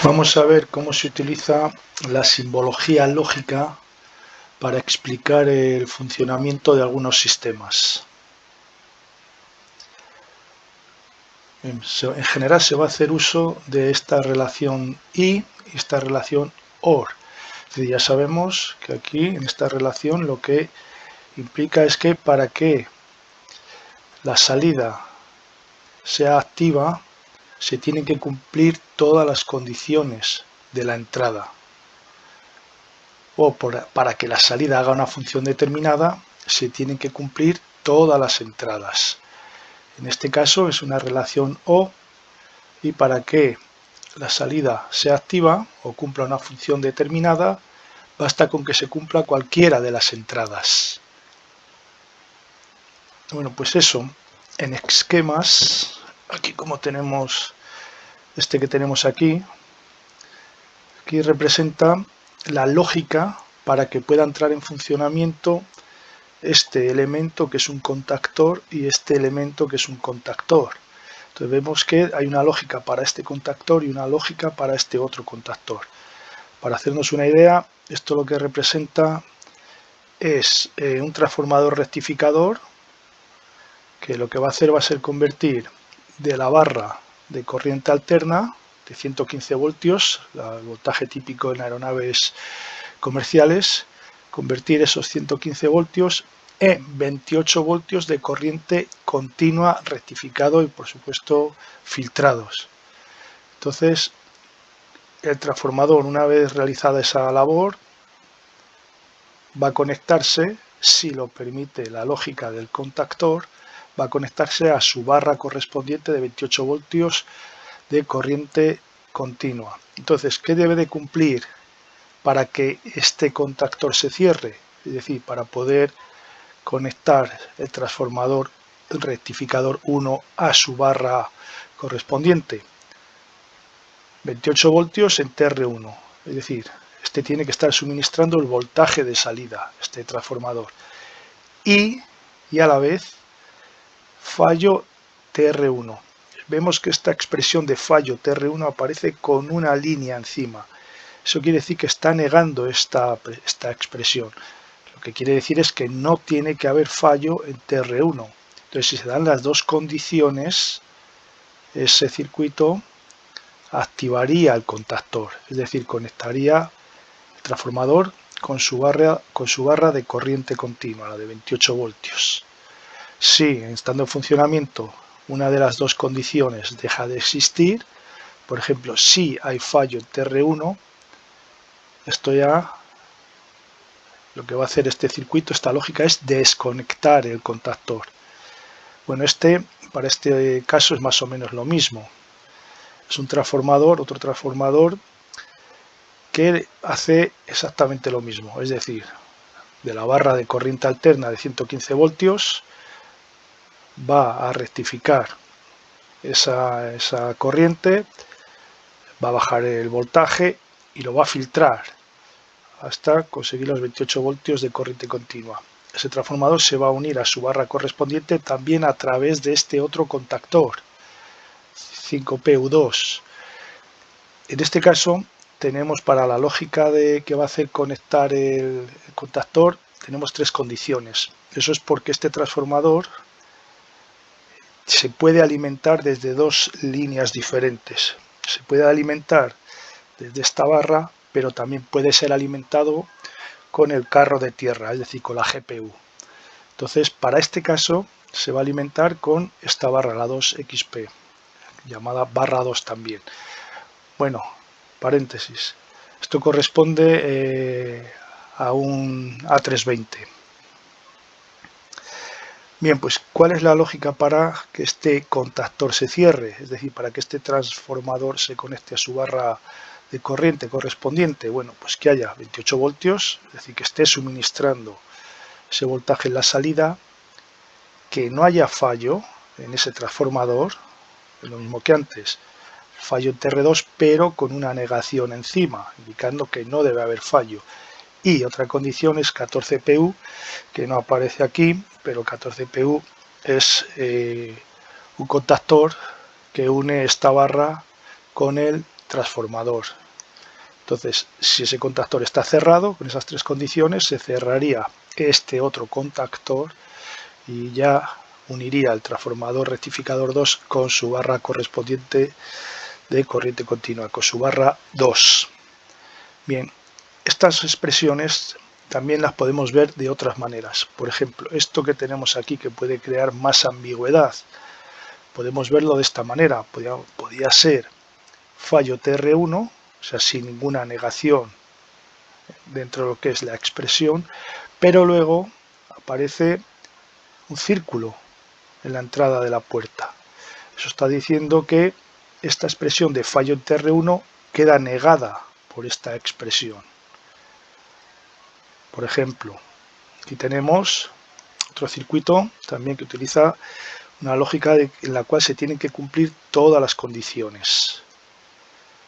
Vamos a ver cómo se utiliza la simbología lógica para explicar el funcionamiento de algunos sistemas. En general se va a hacer uso de esta relación y esta relación OR. Es decir, ya sabemos que aquí en esta relación lo que implica es que para que la salida sea activa se tienen que cumplir todas las condiciones de la entrada. O para que la salida haga una función determinada se tienen que cumplir todas las entradas. En este caso es una relación O, y para que la salida sea activa o cumpla una función determinada basta con que se cumpla cualquiera de las entradas. Bueno, pues eso, en esquemas, aquí como tenemos este que tenemos aquí representa la lógica para que pueda entrar en funcionamiento este elemento que es un contactor y este elemento que es un contactor. Entonces vemos que hay una lógica para este contactor y una lógica para este otro contactor. Para hacernos una idea, esto lo que representa es un transformador rectificador que lo que va a hacer va a ser convertir de la barra de corriente alterna de 115 voltios, el voltaje típico en aeronaves comerciales, convertir esos 115 voltios en 28 voltios de corriente continua rectificado y por supuesto filtrados. Entonces el transformador, una vez realizada esa labor, va a conectarse, si lo permite la lógica del contactor, va a conectarse a su barra correspondiente de 28 voltios de corriente continua. Entonces, ¿qué debe de cumplir para que este contactor se cierre? Es decir, para poder conectar el transformador rectificador 1 a su barra correspondiente. 28 voltios en TR1, es decir, este tiene que estar suministrando el voltaje de salida, este transformador, y a la vez fallo TR1. Vemos que esta expresión de fallo TR1 aparece con una línea encima. Eso quiere decir que está negando esta expresión. Lo que quiere decir es que no tiene que haber fallo en TR1. Entonces, si se dan las dos condiciones, ese circuito activaría el contactor, es decir, conectaría el transformador con su barra de corriente continua, la de 28 voltios. Si, estando en funcionamiento, una de las dos condiciones deja de existir, por ejemplo, si hay fallo en TR1, esto ya lo que va a hacer este circuito, esta lógica, es desconectar el contactor. Bueno, para este caso es más o menos lo mismo. Es un transformador, otro transformador, que hace exactamente lo mismo, es decir, de la barra de corriente alterna de 115 voltios va a rectificar esa corriente, va a bajar el voltaje y lo va a filtrar hasta conseguir los 28 voltios de corriente continua. Ese transformador se va a unir a su barra correspondiente también a través de este otro contactor, 5PU2. En este caso tenemos, para la lógica que va a hacer conectar el contactor, tenemos tres condiciones. Eso es porque este transformador se puede alimentar desde dos líneas diferentes. Se puede alimentar desde esta barra, pero también puede ser alimentado con el carro de tierra, es decir, con la GPU. Entonces, para este caso se va a alimentar con esta barra, la 2XP, llamada barra 2 también. Bueno, paréntesis. Esto corresponde a un A320. Bien, pues ¿cuál es la lógica para que este contactor se cierre? Es decir, para que este transformador se conecte a su barra de corriente correspondiente. Bueno, pues que haya 28 voltios, es decir, que esté suministrando ese voltaje en la salida, que no haya fallo en ese transformador, es lo mismo que antes, fallo en TR2, pero con una negación encima, indicando que no debe haber fallo. Y otra condición es 14PU, que no aparece aquí, pero 14PU es un contactor que une esta barra con el transformador. Entonces, si ese contactor está cerrado, con esas tres condiciones, se cerraría este otro contactor y ya uniría el transformador rectificador 2 con su barra correspondiente de corriente continua, con su barra 2. Bien, estas expresiones también las podemos ver de otras maneras. Por ejemplo, esto que tenemos aquí que puede crear más ambigüedad, podemos verlo de esta manera. Podría ser fallo TR1, o sea, sin ninguna negación dentro de lo que es la expresión, pero luego aparece un círculo en la entrada de la puerta. Eso está diciendo que esta expresión de fallo en TR1 queda negada por esta expresión. Por ejemplo, aquí tenemos otro circuito también que utiliza una lógica en la cual se tienen que cumplir todas las condiciones.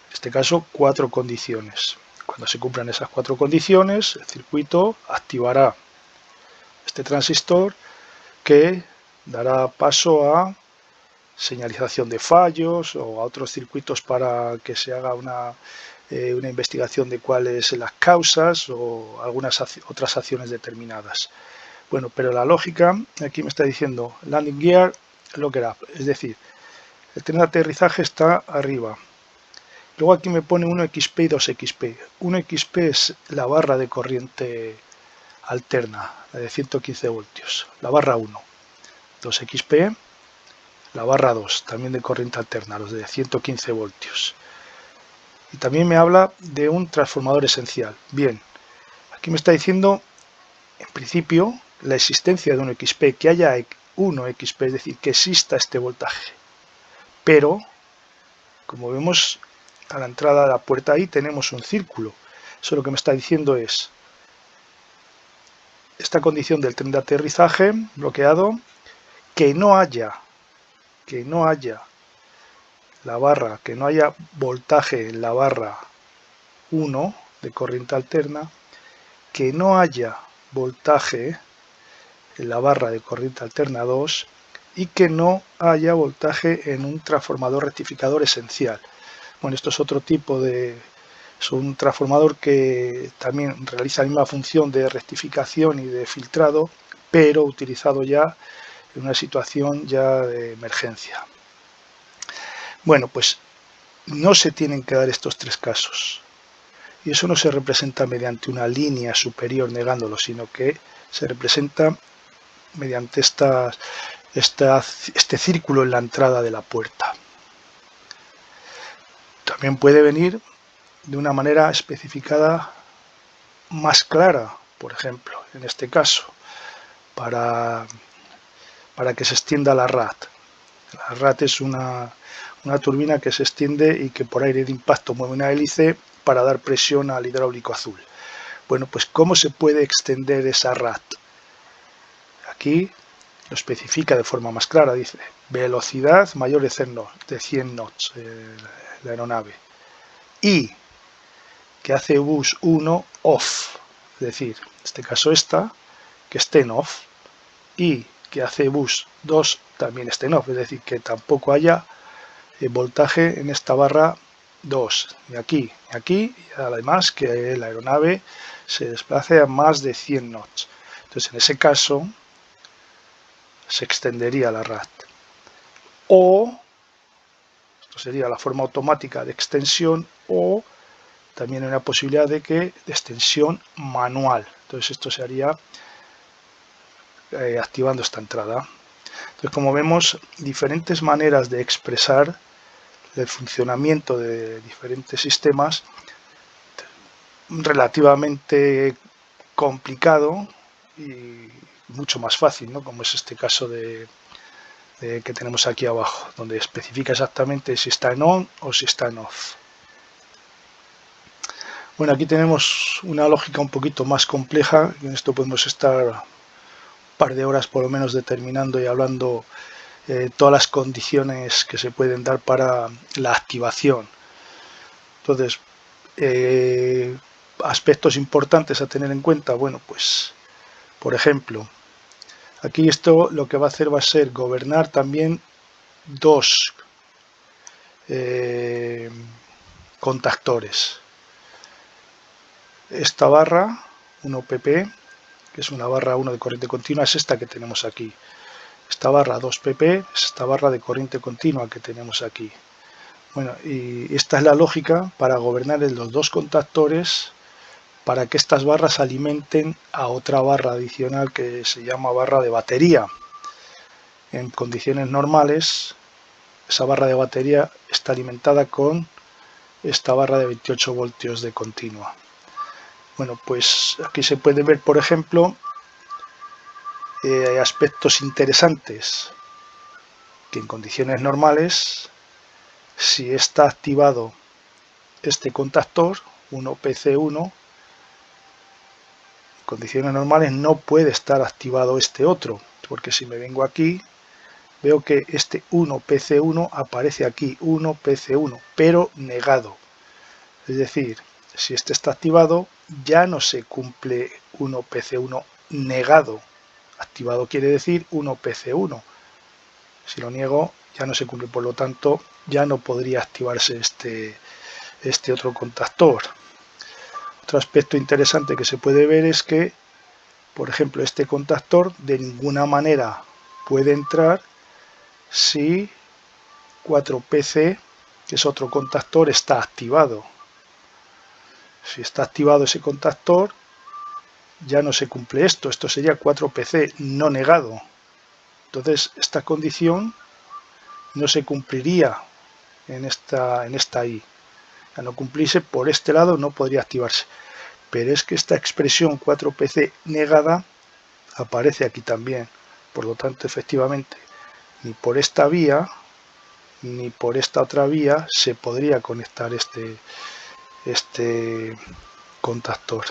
En este caso, 4 condiciones. Cuando se cumplan esas 4 condiciones, el circuito activará este transistor que dará paso a señalización de fallos o a otros circuitos para que se haga una investigación de cuáles son las causas o algunas otras acciones determinadas. Bueno, pero la lógica aquí me está diciendo landing gear, locker up, es decir, el tren de aterrizaje está arriba. Luego aquí me pone 1XP y 2XP. 1XP es la barra de corriente alterna, la de 115 voltios, la barra 1. 2XP, la barra 2, también de corriente alterna, los de 115 voltios. Y también me habla de un transformador esencial. Bien, aquí me está diciendo, en principio, la existencia de un XP, que haya 1XP, es decir, que exista este voltaje. Pero, como vemos, a la entrada de la puerta ahí tenemos un círculo. Eso lo que me está diciendo es esta condición del tren de aterrizaje bloqueado, que no haya la barra, que no haya voltaje en la barra 1 de corriente alterna, que no haya voltaje en la barra de corriente alterna 2 y que no haya voltaje en un transformador rectificador esencial. Bueno, esto es otro tipo de... es un transformador que también realiza la misma función de rectificación y de filtrado, pero utilizado ya en una situación ya de emergencia. Bueno, pues no se tienen que dar estos 3 casos. Y eso no se representa mediante una línea superior negándolo, sino que se representa mediante este círculo en la entrada de la puerta. También puede venir de una manera especificada más clara, por ejemplo, en este caso, para que se extienda la RAT. La RAT es una turbina que se extiende y que por aire de impacto mueve una hélice para dar presión al hidráulico azul. Bueno, pues ¿cómo se puede extender esa RAT? Aquí lo especifica de forma más clara, dice velocidad mayor de 100 knots la aeronave y que hace bus 1 off, es decir, en este caso esta, que esté en off, y que hace bus 2 también esté en off, es decir, que tampoco haya voltaje en esta barra 2, ni aquí, ni aquí, y además que la aeronave se desplace a más de 100 knots. Entonces, en ese caso, se extendería la RAT. O, esto sería la forma automática de extensión, o también hay una posibilidad de extensión manual. Entonces, esto se haría activando esta entrada. Entonces, como vemos, diferentes maneras de expresar el funcionamiento de diferentes sistemas, relativamente complicado y mucho más fácil, ¿no? Como es este caso que tenemos aquí abajo, donde especifica exactamente si está en on o si está en off. Bueno, aquí tenemos una lógica un poquito más compleja, y en esto podemos estar un par de horas por lo menos determinando y hablando todas las condiciones que se pueden dar para la activación. Entonces, aspectos importantes a tener en cuenta, bueno, pues, por ejemplo, aquí esto lo que va a hacer va a ser gobernar también dos contactores. Esta barra 1pp, que es una barra 1 de corriente continua, es esta que tenemos aquí. Esta barra 2pp es esta barra de corriente continua que tenemos aquí. Bueno, y esta es la lógica para gobernar los dos contactores para que estas barras alimenten a otra barra adicional que se llama barra de batería. En condiciones normales, esa barra de batería está alimentada con esta barra de 28 voltios de continua. Bueno, pues aquí se puede ver, por ejemplo, aspectos interesantes, que en condiciones normales, si está activado este contactor, 1PC1, en condiciones normales no puede estar activado este otro, porque si me vengo aquí, veo que este 1PC1 aparece aquí, 1PC1, pero negado. Es decir, si este está activado, ya no se cumple 1PC1 negado. Activado quiere decir 1PC1. Si lo niego, ya no se cumple, por lo tanto, ya no podría activarse este otro contactor. Otro aspecto interesante que se puede ver es que, por ejemplo, este contactor de ninguna manera puede entrar si 4PC, que es otro contactor, está activado. Si está activado ese contactor, ya no se cumple esto. Esto sería 4PC no negado. Entonces, esta condición no se cumpliría en esta I. A no cumplirse por este lado no podría activarse. Pero es que esta expresión 4PC negada aparece aquí también. Por lo tanto, efectivamente, ni por esta vía ni por esta otra vía se podría conectar este contactor.